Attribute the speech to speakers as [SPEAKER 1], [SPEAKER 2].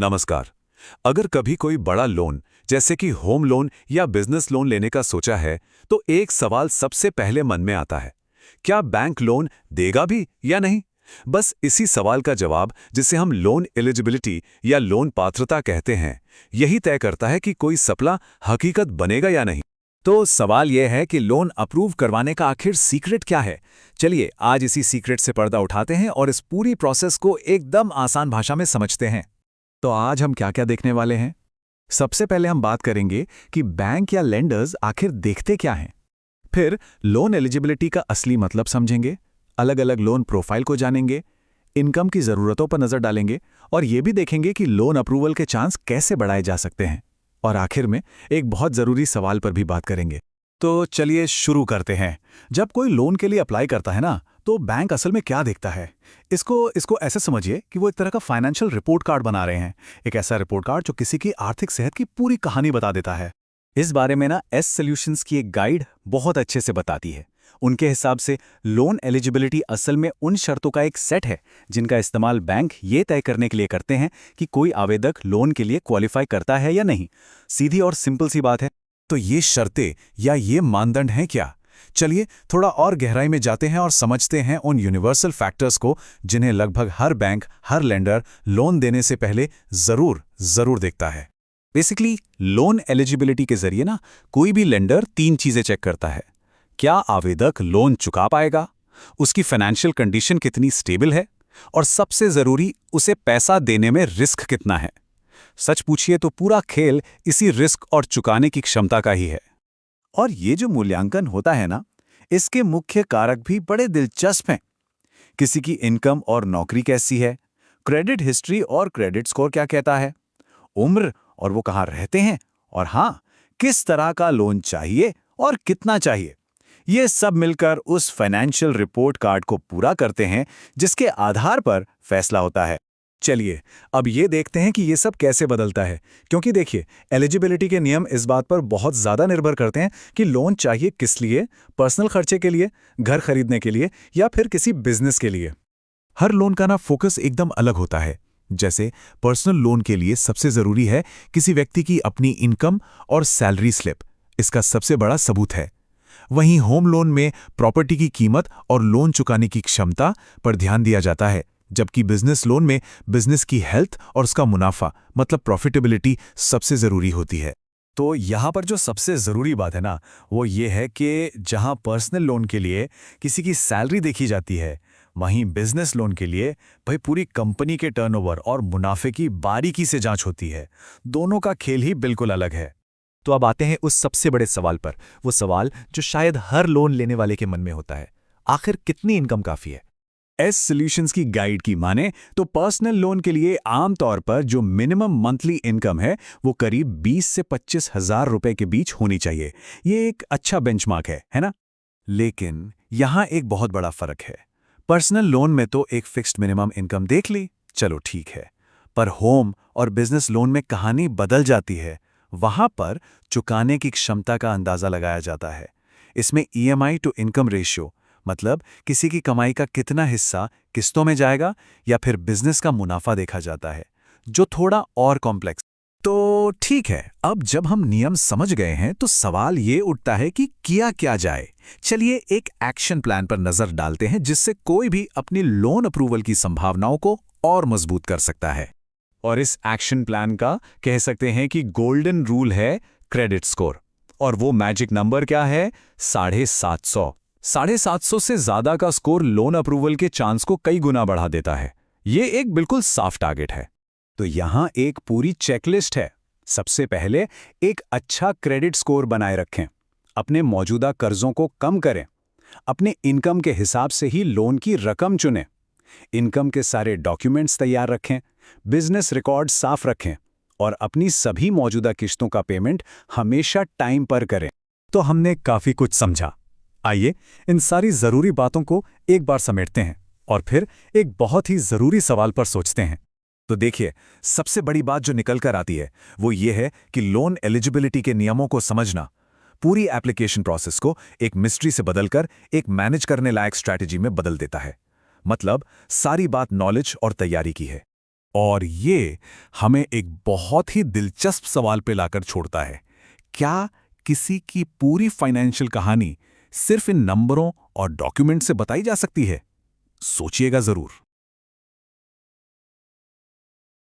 [SPEAKER 1] नमस्कार। अगर कभी कोई बड़ा लोन जैसे कि होम लोन या बिजनेस लोन लेने का सोचा है तो एक सवाल सबसे पहले मन में आता है, क्या बैंक लोन देगा भी या नहीं। बस इसी सवाल का जवाब, जिसे हम लोन एलिजिबिलिटी या लोन पात्रता कहते हैं, यही तय करता है कि कोई सपना हकीकत बनेगा या नहीं।
[SPEAKER 2] तो सवाल यह है कि लोन अप्रूव करवाने का आखिर सीक्रेट क्या है। चलिए आज इसी सीक्रेट से पर्दा उठाते हैं और इस पूरी प्रोसेस को एकदम आसान भाषा में समझते हैं। तो आज हम क्या क्या देखने वाले हैं। सबसे पहले हम बात करेंगे कि बैंक या लेंडर्स आखिर देखते क्या हैं। फिर लोन एलिजिबिलिटी का असली मतलब समझेंगे, अलग अलग लोन प्रोफाइल को जानेंगे, इनकम की ज़रूरतों पर नज़र डालेंगे और ये भी देखेंगे कि लोन अप्रूवल के चांस कैसे बढ़ाए जा सकते हैं। और आखिर में एक बहुत ज़रूरी सवाल पर भी बात करेंगे। तो चलिए शुरू करते हैं। जब कोई लोन के लिए अप्लाई करता है ना, तो बैंक असल में क्या देखता है। इसको ऐसे समझिए कि वो एक तरह का फाइनेंशियल रिपोर्ट कार्ड बना रहे हैं। एक ऐसा रिपोर्ट कार्ड जो किसी की आर्थिक सेहत की पूरी कहानी बता देता है। इस बारे में ना एस सॉल्यूशंस की एक गाइड बहुत अच्छे से बताती है। उनके हिसाब से लोन एलिजिबिलिटी असल में उन शर्तों का एक सेट है जिनका इस्तेमाल बैंक ये तय करने के लिए करते हैं कि कोई आवेदक लोन के लिए क्वालिफाई करता है या नहीं। सीधी और सिंपल सी बात है। तो ये शर्तें या ये मानदंड हैं क्या? चलिए थोड़ा और गहराई में जाते हैं और समझते हैं उन यूनिवर्सल फैक्टर्स को जिन्हें लगभग हर बैंक, हर लेंडर लोन देने से पहले जरूर देखता है। बेसिकली लोन एलिजिबिलिटी के जरिए ना कोई भी लेंडर 3 चीजें चेक करता है। क्या आवेदक लोन चुका पाएगा, उसकी फाइनेंशियल कंडीशन कितनी स्टेबल है, और सबसे जरूरी, उसे पैसा देने में रिस्क कितना है। सच पूछिए तो पूरा खेल इसी रिस्क और चुकाने की क्षमता का ही है। और ये जो मूल्यांकन होता है ना, इसके मुख्य कारक भी बड़े दिलचस्प हैं। किसी की इनकम और नौकरी कैसी है, क्रेडिट हिस्ट्री और क्रेडिट स्कोर क्या कहता है, उम्र और वो कहाँ रहते हैं, और हाँ, किस तरह का लोन चाहिए और कितना चाहिए। ये सब मिलकर उस फाइनेंशियल रिपोर्ट कार्ड को पूरा करते हैं जिसके आधार पर फैसला होता है। चलिए अब ये देखते हैं कि ये सब कैसे बदलता है, क्योंकि देखिए एलिजिबिलिटी के नियम इस बात पर बहुत ज़्यादा निर्भर करते हैं कि लोन चाहिए किस लिए, पर्सनल खर्चे के लिए, घर खरीदने के लिए, या फिर किसी बिजनेस के लिए। हर लोन का ना फोकस एकदम अलग होता है। जैसे पर्सनल लोन के लिए सबसे ज़रूरी है किसी व्यक्ति की अपनी इनकम और सैलरी स्लिप, इसका सबसे बड़ा सबूत है। वहीं होम लोन में प्रॉपर्टी की कीमत और लोन चुकाने की क्षमता पर ध्यान दिया जाता है, जबकि बिजनेस लोन में बिजनेस की हेल्थ और उसका मुनाफा मतलब प्रॉफिटेबिलिटी सबसे जरूरी होती है। तो यहाँ पर जो सबसे ज़रूरी बात है ना, वो ये है कि जहाँ पर्सनल लोन के लिए किसी की सैलरी देखी जाती है, वहीं बिजनेस लोन के लिए भाई पूरी कंपनी के टर्नओवर और मुनाफे की बारीकी से जांच होती है। दोनों का खेल ही बिल्कुल अलग है। तो अब आते हैं उस सबसे बड़े सवाल पर, वो सवाल जो शायद हर लोन लेने वाले के मन में होता है, आखिर कितनी इनकम काफ़ी है। एस सॉल्यूशंस की गाइड की माने तो पर्सनल लोन के लिए आमतौर पर जो मिनिमम मंथली इनकम है वो करीब 20 से 25 हजार रुपए के बीच होनी चाहिए। ये एक अच्छा बेंचमार्क है ना। लेकिन यहाँ एक बहुत बड़ा फर्क है। पर्सनल लोन में तो एक फिक्स्ड मिनिमम इनकम देख ली, चलो ठीक है, पर होम और बिजनेस लोन में कहानी बदल जाती है। वहां पर चुकाने की क्षमता का अंदाजा लगाया जाता है। इसमें ईएमआई टू इनकम रेशियो, मतलब किसी की कमाई का कितना हिस्सा किस्तों में जाएगा या फिर बिजनेस का मुनाफा देखा जाता है, जो थोड़ा और कॉम्प्लेक्स। तो ठीक है, अब जब हम नियम समझ गए हैं तो सवाल ये उठता है कि किया क्या जाए। चलिए एक एक्शन प्लान पर नजर डालते हैं जिससे कोई भी अपनी लोन अप्रूवल की संभावनाओं को और मजबूत कर सकता है। और इस एक्शन प्लान का कह सकते हैं कि गोल्डन रूल है क्रेडिट स्कोर। और वो मैजिक नंबर क्या है? 750। 750 से ज्यादा का स्कोर लोन अप्रूवल के चांस को कई गुना बढ़ा देता है। ये एक बिल्कुल साफ टारगेट है। तो यहां एक पूरी चेकलिस्ट है। सबसे पहले एक अच्छा क्रेडिट स्कोर बनाए रखें, अपने मौजूदा कर्जों को कम करें, अपने इनकम के हिसाब से ही लोन की रकम चुनें, इनकम के सारे डॉक्यूमेंट्स तैयार रखें, बिजनेस रिकॉर्ड साफ रखें और अपनी सभी मौजूदा किस्तों का पेमेंट हमेशा टाइम पर करें। तो हमने काफी कुछ समझा। आइए इन सारी जरूरी बातों को एक बार समेटते हैं और फिर एक बहुत ही जरूरी सवाल पर सोचते हैं। तो देखिए, सबसे बड़ी बात जो निकल कर आती है वो ये है कि लोन एलिजिबिलिटी के नियमों को समझना पूरी एप्लीकेशन प्रोसेस को एक मिस्ट्री से बदलकर एक मैनेज करने लायक स्ट्रैटेजी में बदल देता है। मतलब सारी बात नॉलेज और तैयारी की है।
[SPEAKER 3] और ये हमें एक बहुत ही दिलचस्प सवाल पे लाकर छोड़ता है। क्या किसी की पूरी फाइनेंशियल कहानी सिर्फ इन नंबरों और डॉक्यूमेंट से बताई जा सकती है? सोचिएगा जरूर।